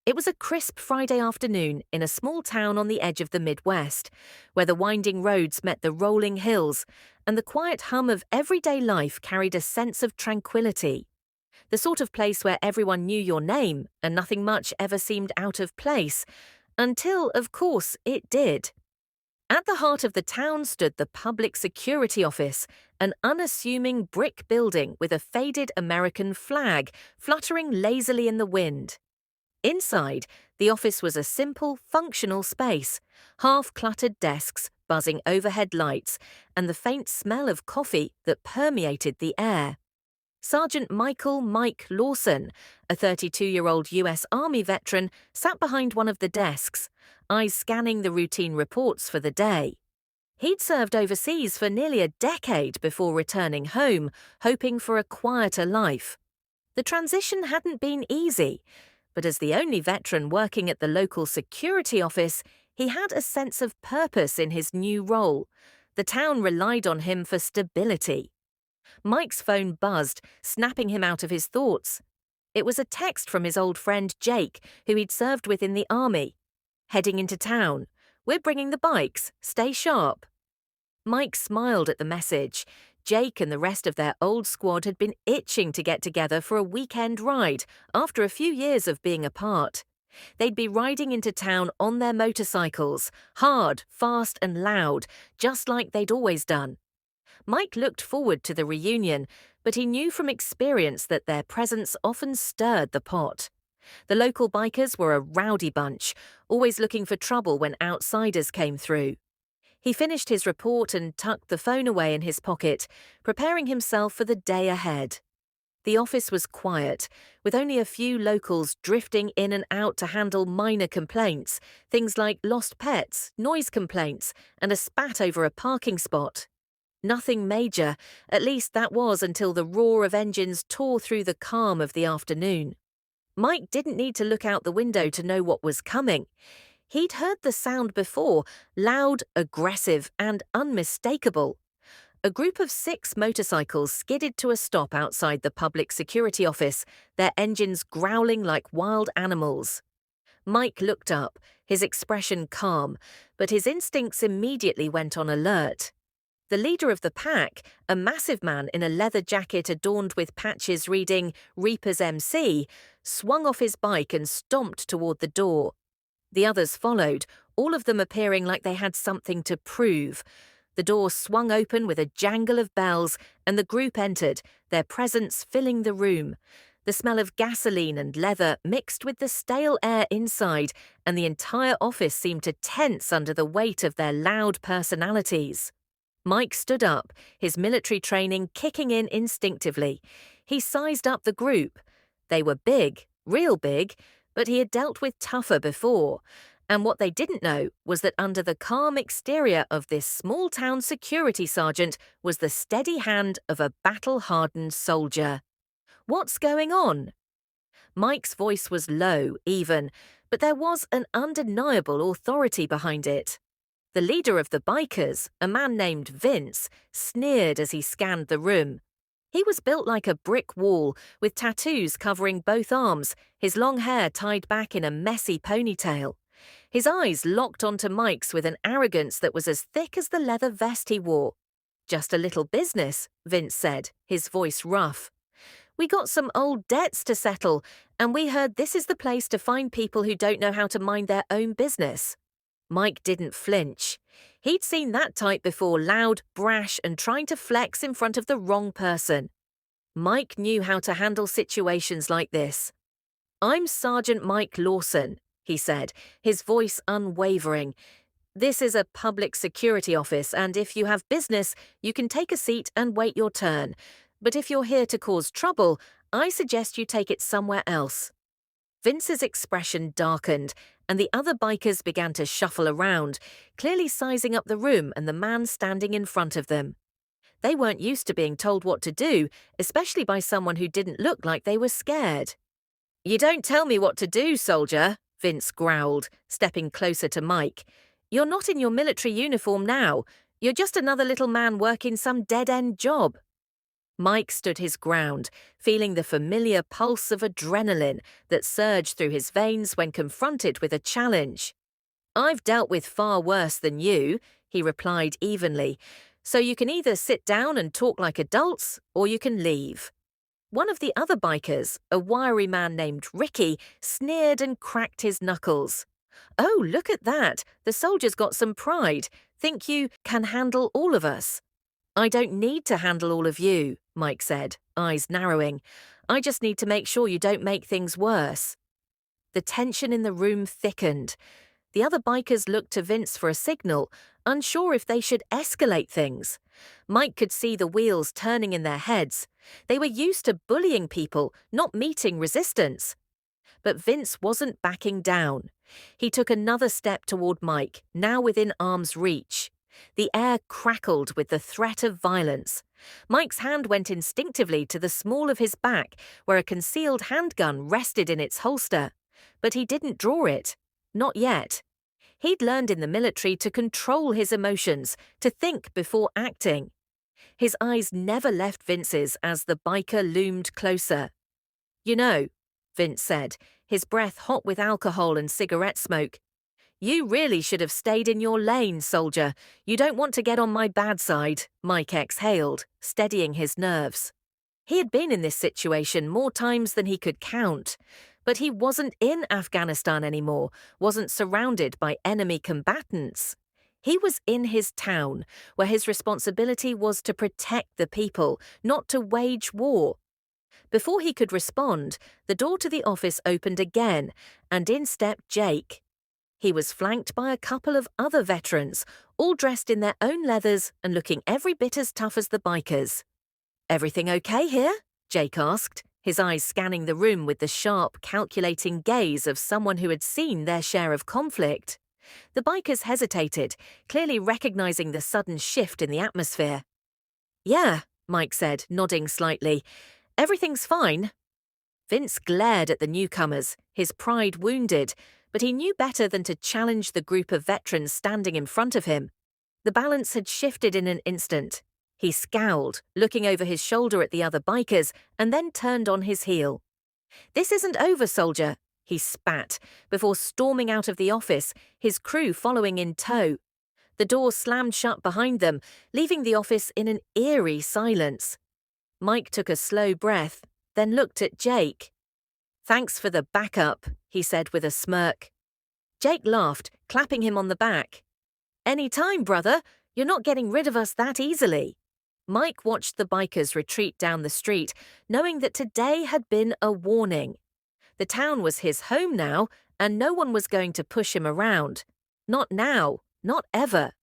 It was a crisp Friday afternoon in a small town on the edge of the Midwest, where the winding roads met the rolling hills, and the quiet hum of everyday life carried a sense of tranquility. The sort of place where everyone knew your name and nothing much ever seemed out of place, until, of course, it did. At the heart of the town stood the Public Security Office, an unassuming brick building with a faded American flag fluttering lazily in the wind. Inside, the office was a simple, functional space, half-cluttered desks, buzzing overhead lights, and the faint smell of coffee that permeated the air. Sergeant Mike Lawson, a 32-year-old US Army veteran, sat behind one of the desks, eyes scanning the routine reports for the day. He'd served overseas for nearly a decade before returning home, hoping for a quieter life. The transition hadn't been easy, but as the only veteran working at the local security office, he had a sense of purpose in his new role. The town relied on him for stability. Mike's phone buzzed, snapping him out of his thoughts. It was a text from his old friend Jake, who he'd served with in the army. "Heading into town. We're bringing the bikes. Stay sharp." Mike smiled at the message. Jake and the rest of their old squad had been itching to get together for a weekend ride after a few years of being apart. They'd be riding into town on their motorcycles, hard, fast and loud, just like they'd always done. Mike looked forward to the reunion, but he knew from experience that their presence often stirred the pot. The local bikers were a rowdy bunch, always looking for trouble when outsiders came through. He finished his report and tucked the phone away in his pocket, preparing himself for the day ahead. The office was quiet, with only a few locals drifting in and out to handle minor complaints, things like lost pets, noise complaints, and a spat over a parking spot. Nothing major, at least that was until the roar of engines tore through the calm of the afternoon. Mike didn't need to look out the window to know what was coming. He'd heard the sound before, loud, aggressive, and unmistakable. A group of 6 motorcycles skidded to a stop outside the Public Security Office, their engines growling like wild animals. Mike looked up, his expression calm, but his instincts immediately went on alert. The leader of the pack, a massive man in a leather jacket adorned with patches reading Reaper's MC, swung off his bike and stomped toward the door. The others followed, all of them appearing like they had something to prove. The door swung open with a jangle of bells, and the group entered, their presence filling the room. The smell of gasoline and leather mixed with the stale air inside, and the entire office seemed to tense under the weight of their loud personalities. Mike stood up, his military training kicking in instinctively. He sized up the group. They were big, real big, but he had dealt with tougher before. And what they didn't know was that under the calm exterior of this small-town security sergeant was the steady hand of a battle-hardened soldier. "What's going on?" Mike's voice was low, even, but there was an undeniable authority behind it. The leader of the bikers, a man named Vince, sneered as he scanned the room. He was built like a brick wall, with tattoos covering both arms, his long hair tied back in a messy ponytail. His eyes locked onto Mike's with an arrogance that was as thick as the leather vest he wore. "Just a little business," Vince said, his voice rough. "We got some old debts to settle, and we heard this is the place to find people who don't know how to mind their own business." Mike didn't flinch. He'd seen that type before, loud, brash, and trying to flex in front of the wrong person. Mike knew how to handle situations like this. "I'm Sergeant Mike Lawson," he said, his voice unwavering. "This is a public security office, and if you have business, you can take a seat and wait your turn. But if you're here to cause trouble, I suggest you take it somewhere else." Vince's expression darkened, and the other bikers began to shuffle around, clearly sizing up the room and the man standing in front of them. They weren't used to being told what to do, especially by someone who didn't look like they were scared. "You don't tell me what to do, soldier," Vince growled, stepping closer to Mike. "You're not in your military uniform now. You're just another little man working some dead-end job." Mike stood his ground, feeling the familiar pulse of adrenaline that surged through his veins when confronted with a challenge. "I've dealt with far worse than you," he replied evenly, "so you can either sit down and talk like adults, or you can leave." One of the other bikers, a wiry man named Ricky, sneered and cracked his knuckles. "Oh, look at that! The soldier's got some pride. Think you can handle all of us?" "I don't need to handle all of you," Mike said, eyes narrowing. "I just need to make sure you don't make things worse." The tension in the room thickened. The other bikers looked to Vince for a signal, unsure if they should escalate things. Mike could see the wheels turning in their heads. They were used to bullying people, not meeting resistance. But Vince wasn't backing down. He took another step toward Mike, now within arm's reach. The air crackled with the threat of violence. Mike's hand went instinctively to the small of his back, where a concealed handgun rested in its holster. But he didn't draw it. Not yet. He'd learned in the military to control his emotions, to think before acting. His eyes never left Vince's as the biker loomed closer. "You know," Vince said, his breath hot with alcohol and cigarette smoke, "you really should have stayed in your lane, soldier. You don't want to get on my bad side," Mike exhaled, steadying his nerves. He had been in this situation more times than he could count. But he wasn't in Afghanistan anymore, wasn't surrounded by enemy combatants. He was in his town, where his responsibility was to protect the people, not to wage war. Before he could respond, the door to the office opened again, and in stepped Jake. He was flanked by a couple of other veterans, all dressed in their own leathers and looking every bit as tough as the bikers. "Everything okay here?" Jake asked, his eyes scanning the room with the sharp, calculating gaze of someone who had seen their share of conflict. The bikers hesitated, clearly recognizing the sudden shift in the atmosphere. "Yeah," Mike said, nodding slightly. "Everything's fine." Vince glared at the newcomers, his pride wounded, but he knew better than to challenge the group of veterans standing in front of him. The balance had shifted in an instant. He scowled, looking over his shoulder at the other bikers, and then turned on his heel. "This isn't over, soldier," he spat, before storming out of the office, his crew following in tow. The door slammed shut behind them, leaving the office in an eerie silence. Mike took a slow breath, then looked at Jake. "Thanks for the backup," he said with a smirk. Jake laughed, clapping him on the back. "Any time, brother. You're not getting rid of us that easily." Mike watched the bikers retreat down the street, knowing that today had been a warning. The town was his home now, and no one was going to push him around. Not now, not ever.